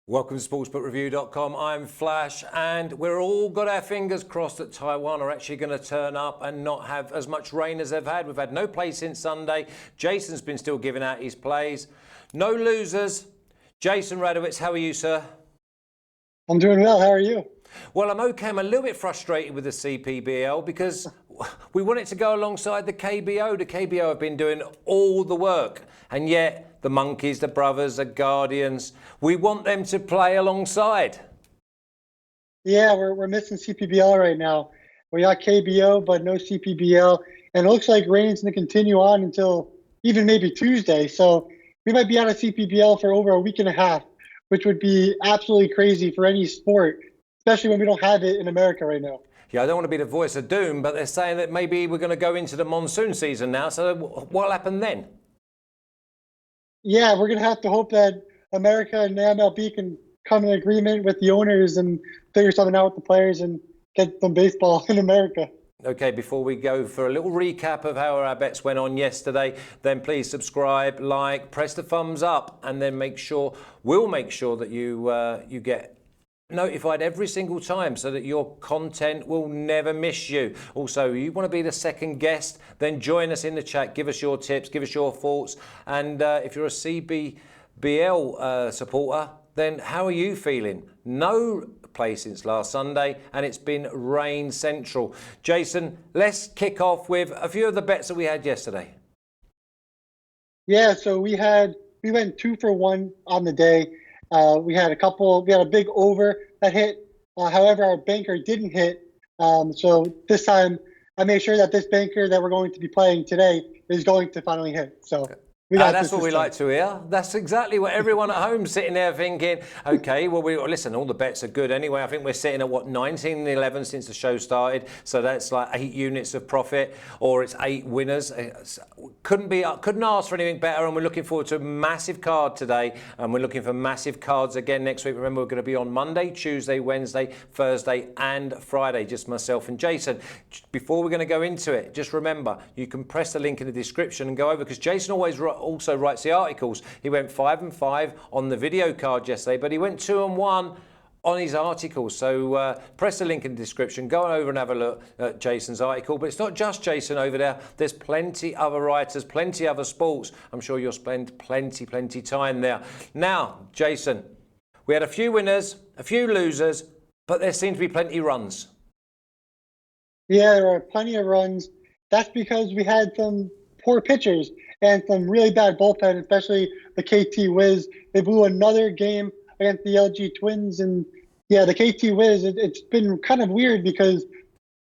Welcome to sportsbookreview.com. I'm Flash, and we're all got our fingers crossed that Taiwan are actually going to turn up and not have as much rain as they've had. We've had no play since Sunday. Jason's been still giving out his plays. No losers. Jason Radowitz, how are you, sir? I'm doing well. How are you? Well, I'm okay. I'm a little bit frustrated with the CPBL because we want it to go alongside the KBO. The KBO have been doing all the work, and yet the Monkeys, the Brothers, the Guardians, we want them to play alongside. Yeah, we're missing CPBL right now. We got KBO, but no CPBL. And it looks like rain's going to continue on until even maybe Tuesday. So we might be out of CPBL for over a week and a half, which would be absolutely crazy for any sport, especially when we don't have it in America right now. Yeah, I don't want to be the voice of doom, but they're saying that maybe we're going to go into the monsoon season now. So what'll happen then? Yeah, we're going to have to hope that America and the MLB can come to an agreement with the owners and figure something out with the players and get some baseball in America. Okay, before we go for a little recap of how our bets went on yesterday, then please subscribe, like, press the thumbs up, and then we'll make sure that you get notified every single time so that your content will never miss you. Also, you want to be the second guest, then join us in the chat, give us your tips, give us your thoughts, and if you're a CPBL supporter, then how are you feeling? No play since last Sunday, and it's been rain central. Jason, let's kick off with a few of the bets that we had yesterday. Yeah, so we went 2 for 1 on the day. We had a big over that hit. However, our banker didn't hit. So this time I made sure that this banker that we're going to be playing today is going to finally hit. So that's what we like to hear. That's exactly what everyone at home sitting there thinking. Okay, well, listen, all the bets are good anyway. I think we're sitting at, 19 and 11 since the show started. So that's like 8 units of profit, or it's 8 winners. Couldn't ask for anything better. And we're looking forward to a massive card today. And we're looking for massive cards again next week. Remember, we're going to be on Monday, Tuesday, Wednesday, Thursday, and Friday. Just myself and Jason. Before we're going to go into it, just remember, you can press the link in the description and go over, because Jason also writes the articles. He went 5 and 5 on the video card yesterday, but he went 2 and 1 on his articles. So press the link in the description, go on over and have a look at Jason's article. But it's not just Jason over there. There's plenty other writers, plenty other sports. I'm sure you'll spend plenty time there. Now, Jason, we had a few winners, a few losers, but there seem to be plenty runs. Yeah, there are plenty of runs. That's because we had some poor pitchers and some really bad bullpen, especially the KT Wiz. They blew another game against the LG Twins. And yeah, the KT Wiz, it's been kind of weird because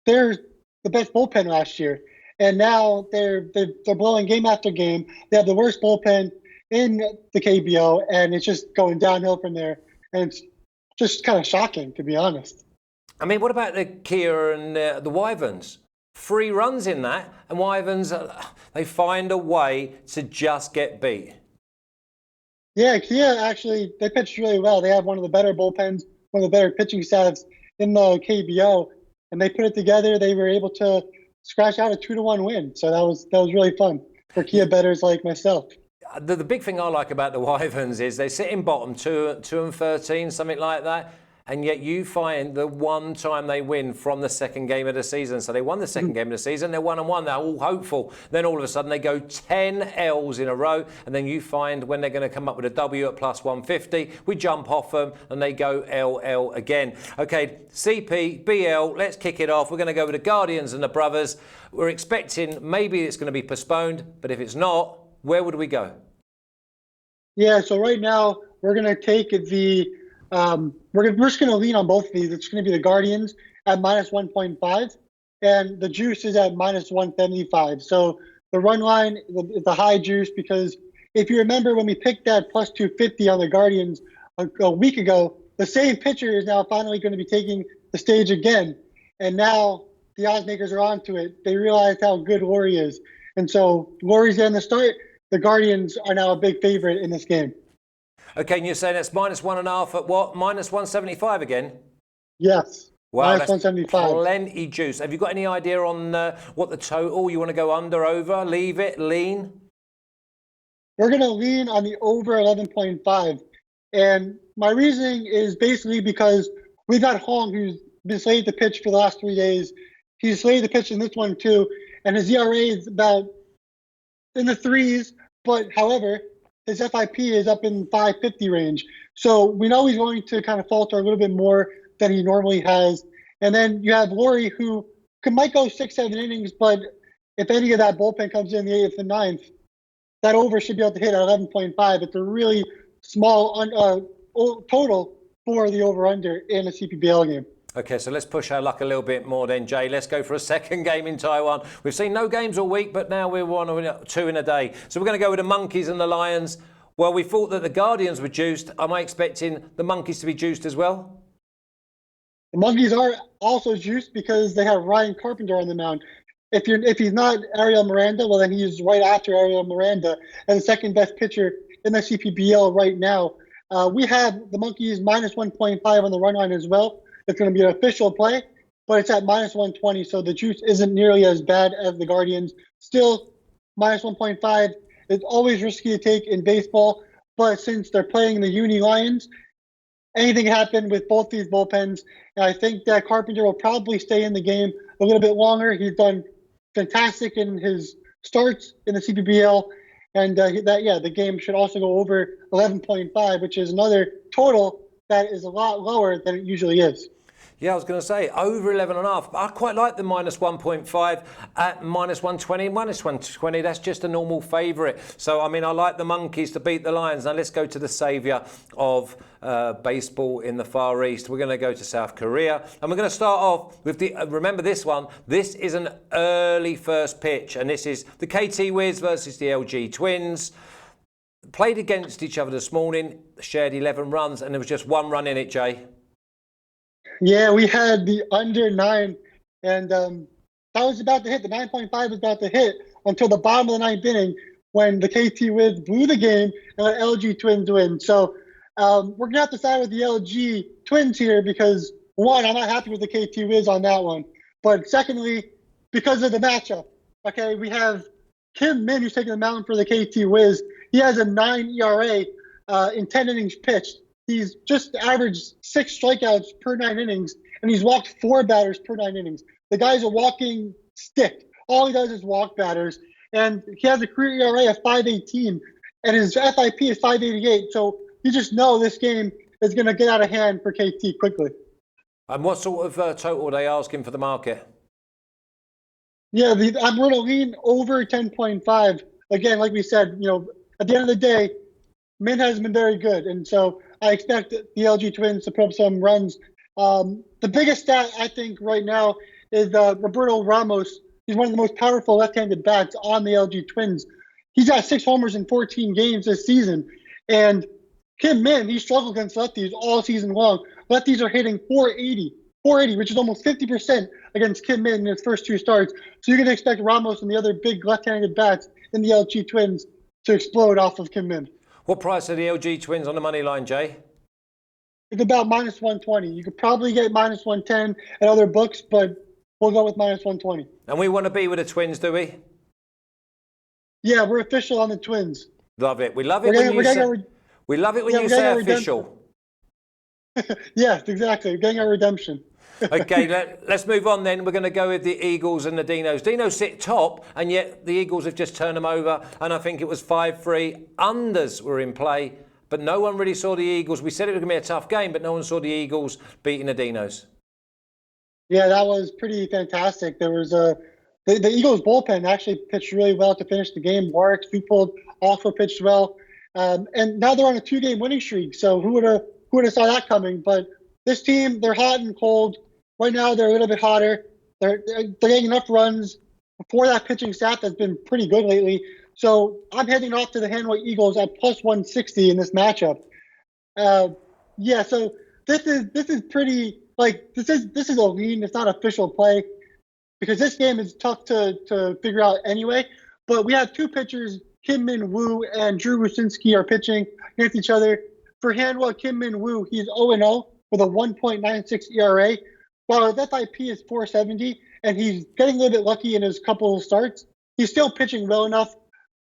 they're the best bullpen last year. And now they're blowing game after game. They have the worst bullpen in the KBO, and it's just going downhill from there. And it's just kind of shocking, to be honest. I mean, what about the Kia and the Wyverns? 3 runs in that, and Wyverns, they find a way to just get beat. Yeah, Kia actually, they pitched really well. They have one of the better bullpens, one of the better pitching staffs in the KBO, and they put it together. They were able to scratch out a 2-1 win. So that was really fun for Kia bettors like myself. The big thing I like about the Wyverns is they sit in bottom 2 and 13, something like that. And yet you find the one time they win from the second game of the season. So they won the second game of the season, they're 1-1, they're all hopeful. Then all of a sudden they go 10 L's in a row, and then you find when they're going to come up with a W at plus 150, we jump off them and they go LL again. Okay, CPBL, let's kick it off. We're going to go with the Guardians and the Brothers. We're expecting maybe it's going to be postponed, but if it's not, where would we go? Yeah, so right now we're going to take the we're just going to lean on both of these. It's going to be the Guardians at minus 1.5, and the juice is at minus 175. So the run line is the high juice, because if you remember when we picked that plus 250 on the Guardians a week ago, the same pitcher is now finally going to be taking the stage again. And now the odds makers are onto it. They realize how good Lori is. And so Lori's getting the start. The Guardians are now a big favorite in this game. Okay, and you're saying that's minus 1.5 at what? Minus 175 again? Yes. Wow, minus 175. Plenty juice. Have you got any idea on what the total? You want to go under, over, leave it, lean? we're going to lean on the over 11.5. And my reasoning is basically because we've got Hong, who's been slated to pitch for the last 3 days. He's slated to pitch in this one too, and his ERA is about in the threes. But however, his FIP is up in 550 range. So we know he's going to kind of falter a little bit more than he normally has. And then you have Laurie, who might go 6-7 innings, but if any of that bullpen comes in the 8th and 9th, that over should be able to hit at 11.5. It's a really small total for the over-under in a CPBL game. Okay, so let's push our luck a little bit more then, Jay. Let's go for a second game in Taiwan. We've seen no games all week, but now we're 1 or 2 in a day. So we're going to go with the Monkeys and the Lions. Well, we thought that the Guardians were juiced. Am I expecting the Monkeys to be juiced as well? The Monkeys are also juiced because they have Ryan Carpenter on the mound. If he's not Ariel Miranda, well, then he's right after Ariel Miranda and the second best pitcher in the CPBL right now. We have the Monkeys minus 1.5 on the run line as well. It's going to be an official play, but it's at minus 120, so the juice isn't nearly as bad as the Guardians. Still, minus 1.5 is always risky to take in baseball, but since they're playing the Uni Lions, anything can happen with both these bullpens. And I think that Carpenter will probably stay in the game a little bit longer. He's done fantastic in his starts in the CPBL, and the game should also go over 11.5, which is another total that is a lot lower than it usually is. Yeah, I was going to say over 11.5. I quite like the minus 1.5 at minus 120. Minus 120, that's just a normal favourite. So, I mean, I like the Monkeys to beat the Lions. Now, let's go to the saviour of baseball in the Far East. We're going to go to South Korea. And we're going to start off with remember this one. This is an early first pitch. And this is the KT Wiz versus the LG Twins. Played against each other this morning, shared 11 runs, and there was just 1 run in it, Jay. Yeah, we had the under 9, and that was about to hit. The 9.5 was about to hit until the bottom of the 9th inning when the KT Wiz blew the game and let LG Twins win. So we're going to have to side with the LG Twins here because, one, I'm not happy with the KT Wiz on that one. But secondly, because of the matchup. Okay, we have Kim Min, who's taking the mound for the KT Wiz. He has a 9 ERA in 10 innings pitched. He's just averaged 6 strikeouts per 9 innings, and he's walked 4 batters per 9 innings. The guy's a walking stick. All he does is walk batters, and he has a career ERA of 5.18, and his FIP is 5.88. So you just know this game is going to get out of hand for KT quickly. And what sort of total are they asking for the market? Yeah, I'm going to lean over 10.5. Again, like we said, at the end of the day, Min has been very good, and so I expect the LG Twins to put up some runs. The biggest stat, I think, right now is Roberto Ramos. He's one of the most powerful left-handed bats on the LG Twins. He's got 6 homers in 14 games this season. And Kim Min, he struggled against lefties all season long. Lefties are hitting 480, which is almost 50% against Kim Min in his first 2 starts. So you're going to expect Ramos and the other big left-handed bats in the LG Twins to explode off of Kim Min. What price are the LG Twins on the money line, Jay? It's about minus 120. You could probably get minus 110 at other books, but we'll go with minus 120. And we want to be with the Twins, do we? Yeah, we're official on the Twins. Love it. We love it when you say official. Yes, exactly. We're getting our redemption. Okay, let's move on then. We're going to go with the Eagles and the Dinos. Dinos sit top, and yet the Eagles have just turned them over, and I think it was 5-3. Unders were in play, but no one really saw the Eagles. We said it was going to be a tough game, but no one saw the Eagles beating the Dinos. Yeah, that was pretty fantastic. There was the Eagles bullpen actually pitched really well to finish the game. Warwick Stupol also pitched well, and now they're on a 2-game winning streak. So who would have saw that coming? But this team, they're hot and cold. Right now, they're a little bit hotter. They're getting enough runs for that pitching staff that's been pretty good lately. So I'm heading off to the Hanwha Eagles at plus 160 in this matchup. Yeah, so this is pretty this is a lean. It's not official play because this game is tough to figure out anyway. But we have 2 pitchers, Kim Min Woo and Drew Rucinski, are pitching against each other. For Hanwha, Kim Min Woo, he's 0-0 with a 1.96 ERA. While his FIP is 470, and he's getting a little bit lucky in his couple of starts, he's still pitching well enough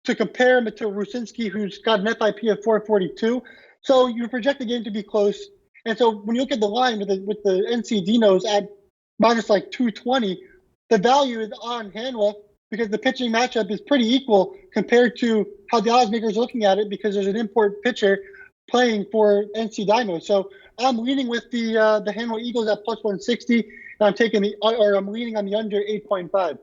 to compare him to Rusinski, who's got an FIP of 442. So you project the game to be close. And so when you look at the line with the NC Dinos at minus like 220, the value is on Hanwha because the pitching matchup is pretty equal compared to how the odds makers are looking at it because there's an import pitcher playing for NC Dinos. So I'm leaning with the Hanwha Eagles at plus 160, and I'm leaning on the under 8.5.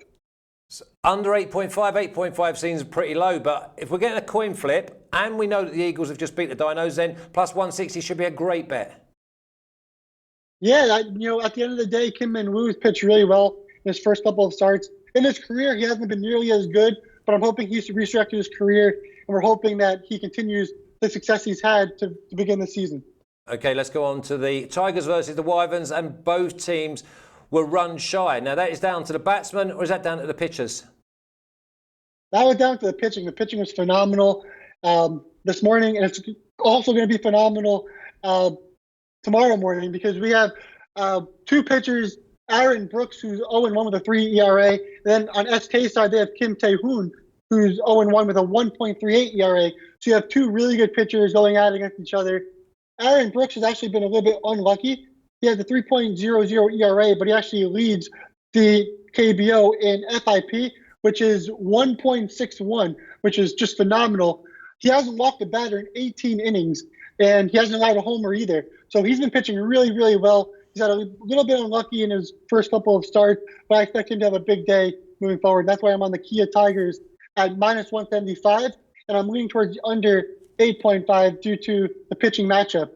So under 8.5, 8.5 seems pretty low, but if we're getting a coin flip and we know that the Eagles have just beat the Dinos, then plus 160 should be a great bet. Yeah, at the end of the day, Kim Min-woo has pitched really well in his first couple of starts. In his career, he hasn't been nearly as good, but I'm hoping he's resurrected his career, and we're hoping that he continues the success he's had to begin the season. Okay, let's go on to the Tigers versus the Wyverns, and both teams were run shy. Now, that is down to the batsmen, or is that down to the pitchers? That was down to the pitching. The pitching was phenomenal this morning, and it's also going to be phenomenal tomorrow morning because we have two pitchers, Aaron Brooks, who's 0-1 with a 3 ERA. And then on SK side, they have Kim Tae-hoon, who's 0-1 with a 1.38 ERA. So you have two really good pitchers going at it against each other. Aaron Brooks has actually been a little bit unlucky. He has a 3.00 ERA, but he actually leads the KBO in FIP, which is 1.61, which is just phenomenal. He hasn't walked a batter in 18 innings, and he hasn't allowed a homer either. So he's been pitching really, really well. He's had a little bit unlucky in his first couple of starts, but I expect him to have a big day moving forward. That's why I'm on the Kla Tigers at minus 175, and I'm leaning towards the under 8.5 due to the pitching matchup.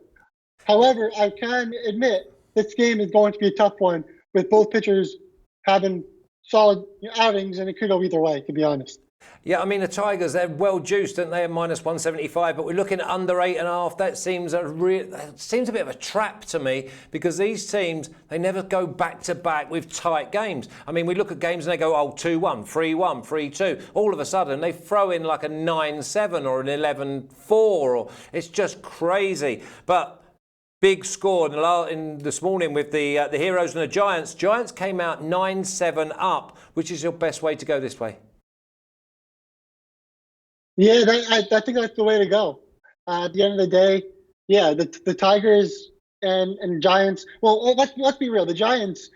However, I can admit this game is going to be a tough one with both pitchers having solid outings, and it could go either way, to be honest. Yeah, I mean, the Tigers, they're well juiced, aren't they, at minus 175, but we're looking at under 8.5. That seems a bit of a trap to me because these teams, they never go back-to-back with tight games. I mean, we look at games and they go, 2-1, 3-1, 3-2. All of a sudden, they throw in like a 9-7 or an 11-4. Or it's just crazy. But big score in this morning with the Heroes and the Giants. Giants came out 9-7 up. Which is your best way to go this way? Yeah, I think that's the way to go. At the end of the day, yeah, the Tigers and Giants. Well, let's be real. The Giants,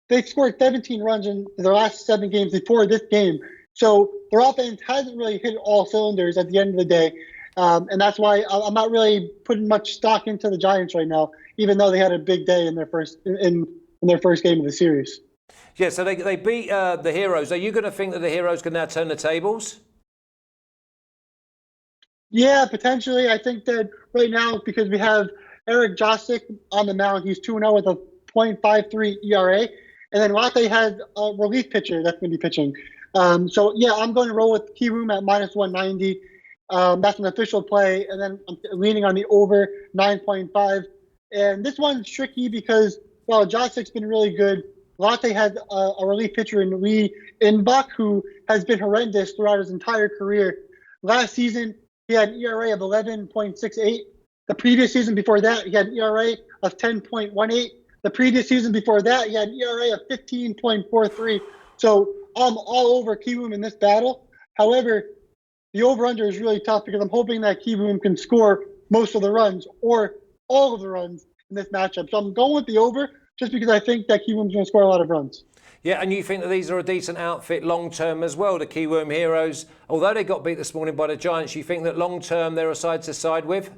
they scored 17 runs in their last 7 games before this game. So their offense hasn't really hit all cylinders at the end of the day. And that's why I'm not really putting much stock into the Giants right now, even though they had a big day in their first in their first game of the series. Yeah, so they beat the Heroes. Are you going to think that the Heroes can now turn the tables? Yeah, potentially. I think that right now, because we have Eric Josic on the mound, he's 2-0 with a .53 ERA. And then Lotte has a relief pitcher that's going to be pitching. So, yeah, I'm going to roll with Kiwoom at minus 190. That's an official play. And then I'm leaning on the over 9.5. And this one's tricky because, well, Josic's been really good. Lotte has a relief pitcher in Lee Inbach, who has been horrendous throughout his entire career. Last season, he had an ERA of 11.68. The previous season before that, he had an ERA of 10.18. The previous season before that, he had an ERA of 15.43. So I'm all over Kiwoom in this battle. However, the over-under is really tough because I'm hoping that Kiwoom can score most of the runs or all of the runs in this matchup. So I'm going with the over just because I think that Kiwoom's going to score a lot of runs. Yeah, and you think that these are a decent outfit long-term as well, the Kiwoom Heroes. Although they got beat this morning by the Giants, you think that long-term they're a side to side with?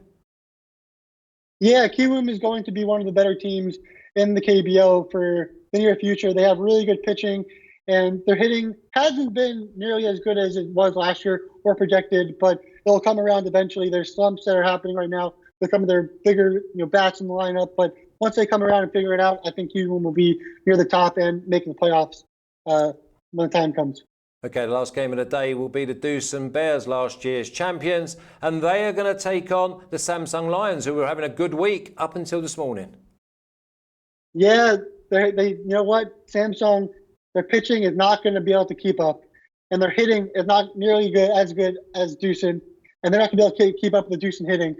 Yeah, Kiwoom is going to be one of the better teams in the KBO for the near future. They have really good pitching, and their hitting hasn't been nearly as good as it was last year or projected, but it'll come around eventually. There's slumps that are happening right now with some of their bigger bats in the lineup, but once they come around and figure it out, I think Kiwoom will be near the top and making the playoffs when the time comes. Okay, the last game of the day will be the Doosan Bears, last year's champions, and they are going to take on the Samsung Lions, who were having a good week up until this morning. Yeah, they you know what? Samsung, their pitching is not going to be able to keep up, and their hitting is not nearly good as Doosan, and they're not going to be able to keep up with the Doosan hitting.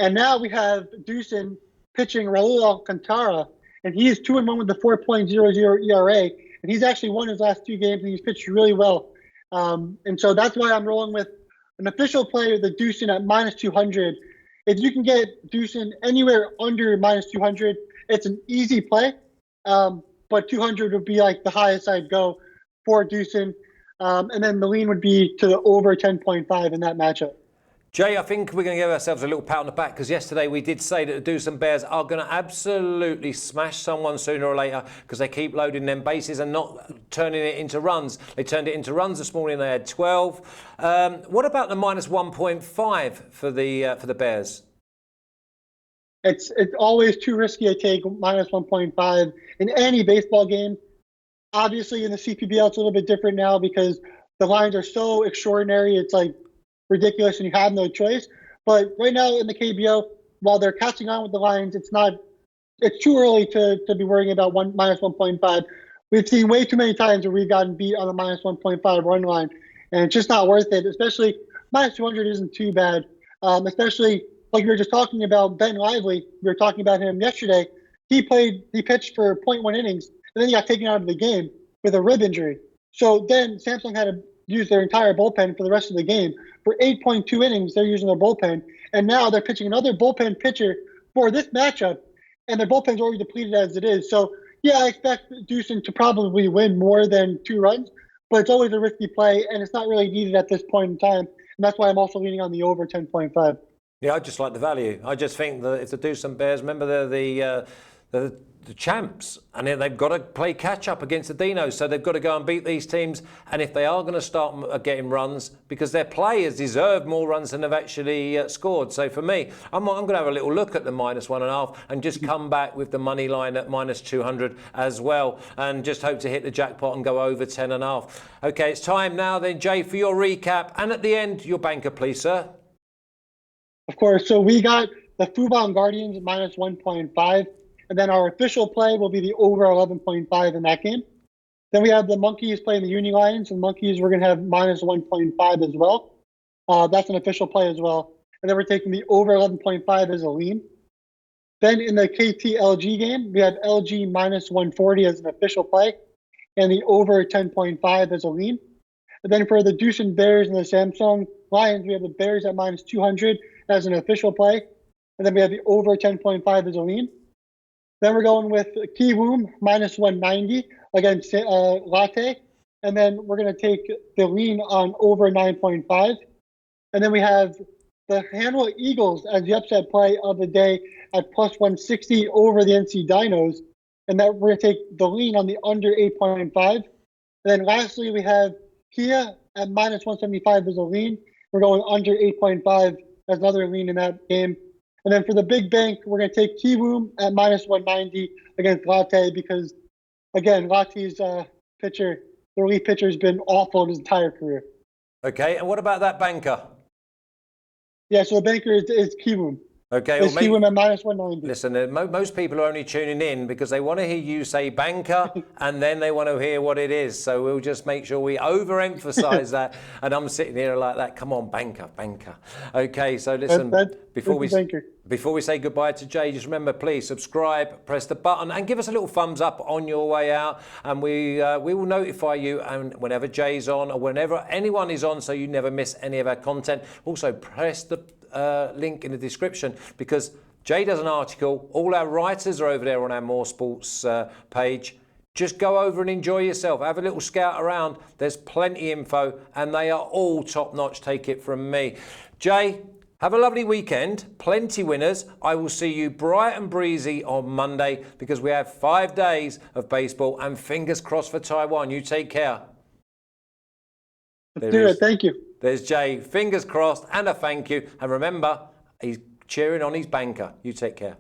And now we have Doosan pitching Raul Alcantara, and he is 2-1 with the 4.00 ERA, and he's actually won his last 2 games, and he's pitched really well. And so that's why I'm rolling with an official play with the Doosan at -200. If you can get Doosan anywhere under -200, it's an easy play. But 200 would be like the highest I'd go for Doosan. And then the lean would be to the over 10.5 in that matchup. Jay, I think we're going to give ourselves a little pat on the back because yesterday we did say that the Doosan Bears are going to absolutely smash someone sooner or later because they keep loading them bases and not turning it into runs. They turned it into runs this morning. They had 12. What about the -1.5 for the Bears? It's always too risky to take -1.5 in any baseball game. Obviously, in the CPBL, it's a little bit different now because the lines are so extraordinary. It's like ridiculous and you have no choice. But right now in the KBO, while they're catching on with the lines, it's too early to be worrying about -1.5. We've seen way too many times where we've gotten beat on the -1.5 run line, and it's just not worth it. Especially -200 isn't too bad. Especially like we were just talking about Ben Lively. We were talking about him yesterday. He pitched for 0.1 innings, and then he got taken out of the game with a rib injury. So then Samsung had to use their entire bullpen for the rest of the game. For 8.2 innings, they're using their bullpen. And now they're pitching another bullpen pitcher for this matchup, and their bullpen's already depleted as it is. So, yeah, I expect Doosan to probably win more than 2 runs, but it's always a risky play, and it's not really needed at this point in time. And that's why I'm also leaning on the over 10.5. Yeah, I just like the value. I just think that if the Doosan Bears, remember they're the champs, and they've got to play catch up against the Dinos, so they've got to go and beat these teams. And if they are going to start getting runs, because their players deserve more runs than they've actually scored. So for me, I'm going to have a little look at the -1.5 and just come back with the money line at -200 as well, and just hope to hit the jackpot and go over 10.5. Okay, it's time now then, Jay, for your recap, and at the end, your banker, please, sir. Of course. So we got the Fubon Guardians at -1.5. And then our official play will be the over 11.5 in that game. Then we have the Monkeys playing the Uni Lions, and Monkeys we're going to have -1.5 as well. That's an official play as well. And then we're taking the over 11.5 as a lean. Then in the KT-LG game, we have LG -140 as an official play, and the over 10.5 as a lean. And then for the Doosan Bears and the Samsung Lions, we have the Bears at -200 as an official play. And then we have the over 10.5 as a lean. Then we're going with Kiwoom -190 against Lotte. And then we're going to take the lean on over 9.5. And then we have the Hanwha Eagles as the upset play of the day at +160 over the NC Dinos. And that we're going to take the lean on the under 8.5. And then lastly, we have Kia at -175 as a lean. We're going under 8.5 as another lean in that game. And then for the big bank, we're going to take Kiwoom at -190 against Lotte because, again, Lotte's pitcher, the relief pitcher, has been awful in his entire career. Okay, and what about that banker? Yeah, so the banker is Kiwoom. Okay, It's Kiwoom at -190. Listen, most people are only tuning in because they want to hear you say banker and then they want to hear what it is. So we'll just make sure we overemphasize that. And I'm sitting here like that. Come on, banker, banker. Okay, so listen, before we say goodbye to Jay, just remember, please subscribe, press the button, and give us a little thumbs up on your way out. And we will notify you and whenever Jay's on or whenever anyone is on, so you never miss any of our content. Also, press the link in the description because Jay does an article. All our writers are over there on our More Sports page. Just go over and enjoy yourself. Have a little scout around. There's plenty info and they are all top notch. Take it from me. Jay, have a lovely weekend. Plenty winners. I will see you bright and breezy on Monday because we have 5 days of baseball and fingers crossed for Taiwan. You take care. Let's do it. Thank you. There's Jay, fingers crossed, and a thank you. And remember, he's cheering on his banker. You take care.